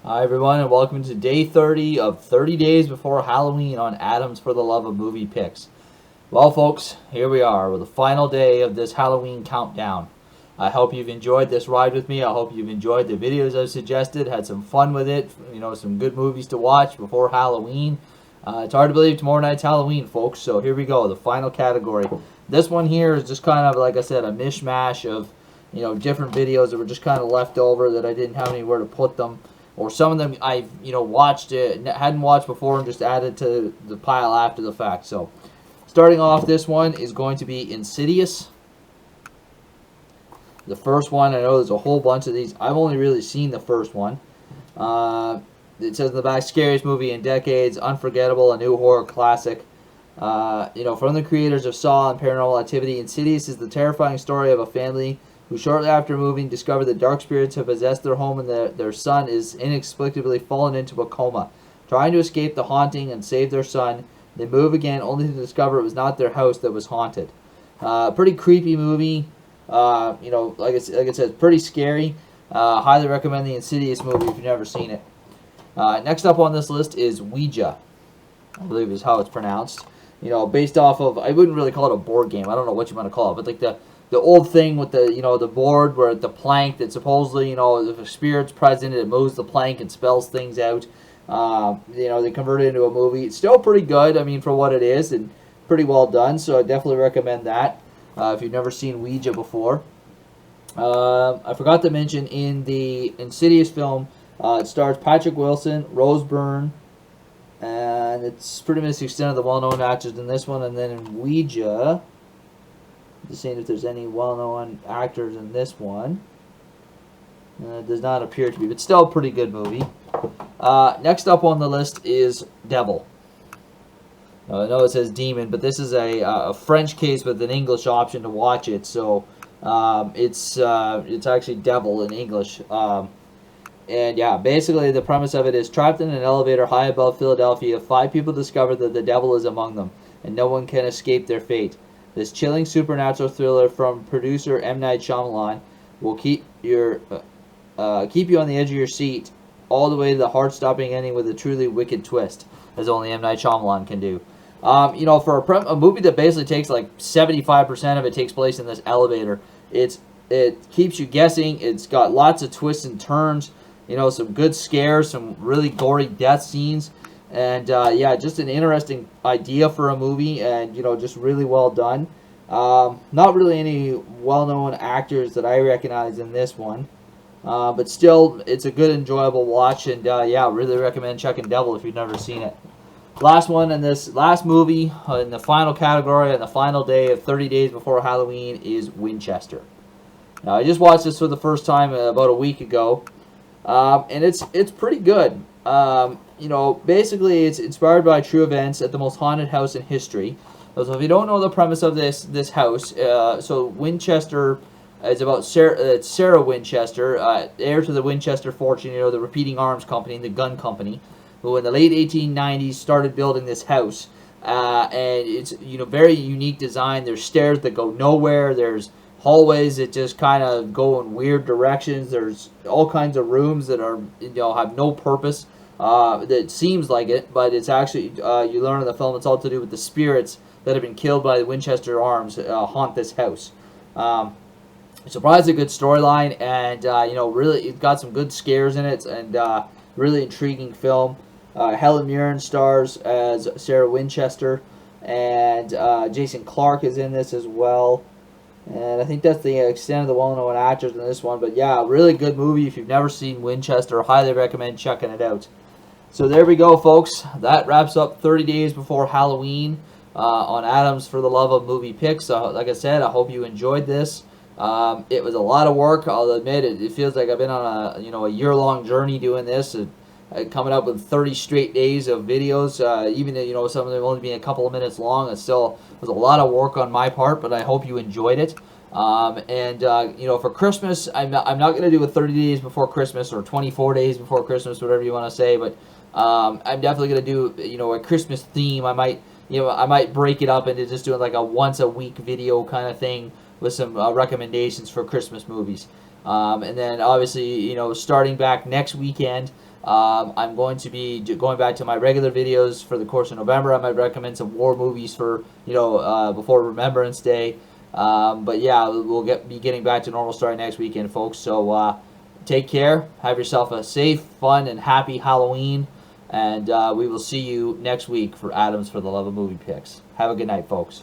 Hi everyone, and welcome to day 30 of 30 days before Halloween on Adams for the Love of Movie Picks. Well folks, here we are with the final day of this Halloween countdown. I hope you've enjoyed this ride with me. I hope you've enjoyed the videos I've suggested, had some fun with it, some good movies to watch before Halloween. It's hard to believe tomorrow night's Halloween, folks, so here we go, the final category. This one here is just kind of, like I said, a mishmash of, different videos that were just kind of left over that I didn't have anywhere to put them. Or some of them I've, watched it, hadn't watched before and just added to the pile after the fact. So, starting off, this one is going to be Insidious. The first one, I know there's a whole bunch of these. I've only really seen the first one. It says in the back, scariest movie in decades, unforgettable, a new horror classic. From the creators of Saw and Paranormal Activity, Insidious is the terrifying story of a family who shortly after moving discovered that dark spirits have possessed their home and their son is inexplicably fallen into a coma. Trying to escape the haunting and save their son, they move again only to discover it was not their house that was haunted. Pretty creepy movie. Like I said, pretty scary. Highly recommend the Insidious movie if you've never seen it. Next up on this list is Ouija, I believe is how it's pronounced. Based off of, I wouldn't really call it a board game. I don't know what you want to call it, but like the old thing with the the board where the plank that supposedly if a spirit's present, it moves the plank and spells things out. They converted it into a movie. It's still pretty good. I mean, for what it is, and pretty well done. So I definitely recommend that if you've never seen Ouija before. I forgot to mention in the Insidious film, it stars Patrick Wilson, Rose Byrne, and it's pretty much the extent of the well-known actors in this one. And then in Ouija, just seeing if there's any well-known actors in this one. It does not appear to be, but still a pretty good movie. Next up on the list is Devil. I know it says Demon, but this is a French case with an English option to watch it, so it's actually Devil in English. And yeah, basically the premise of it is trapped in an elevator high above Philadelphia, 5 people discover that the devil is among them, and no one can escape their fate. This chilling supernatural thriller from producer M. Night Shyamalan will keep you on the edge of your seat all the way to the heart-stopping ending with a truly wicked twist, as only M. Night Shyamalan can do. For a movie that basically takes like 75% of it takes place in this elevator, it keeps you guessing. It's got lots of twists and turns, some good scares, some really gory death scenes. And, just an interesting idea for a movie and, just really well done. Not really any well-known actors that I recognize in this one. But still, it's a good, enjoyable watch. And, really recommend checking Devil if you've never seen it. Last one in this last movie in the final category on the final day of 30 days before Halloween is Winchester. Now, I just watched this for the first time about a week ago. And it's pretty good. Basically it's inspired by true events at the most haunted house in history. So if you don't know the premise of this house, so Winchester is about Sarah Winchester, heir to the Winchester fortune, the repeating arms company, the gun company, who in the late 1890s started building this house. And it's, very unique design. There's stairs that go nowhere. There's hallways that just kind of go in weird directions. There's all kinds of rooms that are, have no purpose. That seems like it, but it's actually, you learn in the film, it's all to do with the spirits that have been killed by the Winchester arms haunt this house. Surprisingly good storyline, and, really, it's got some good scares in it, and really intriguing film. Helen Mirren stars as Sarah Winchester, and Jason Clarke is in this as well. And I think that's the extent of the well-known actors in this one. But yeah, really good movie. If you've never seen Winchester, highly recommend checking it out. So there we go, folks. That wraps up 30 days before Halloween on Adams for the Love of Movie Picks. Like I said, I hope you enjoyed this. It was a lot of work. I'll admit it feels like I've been on a year-long journey doing this. Coming up with 30 straight days of videos, even though some of them only being a couple of minutes long. It still was a lot of work on my part, but I hope you enjoyed it. For Christmas, I'm not going to do a 30 days before Christmas or 24 days before Christmas, whatever you want to say. But I'm definitely going to do a Christmas theme. I might break it up into just doing like a once a week video kind of thing with some recommendations for Christmas movies. And then obviously starting back next weekend. I'm going to be going back to my regular videos for the course of November. I might recommend some war movies for, before Remembrance Day. But yeah, we'll be getting back to normal starting next weekend, folks. So take care. Have yourself a safe, fun, and happy Halloween. And we will see you next week for Adams for the Love of Movie Picks. Have a good night, folks.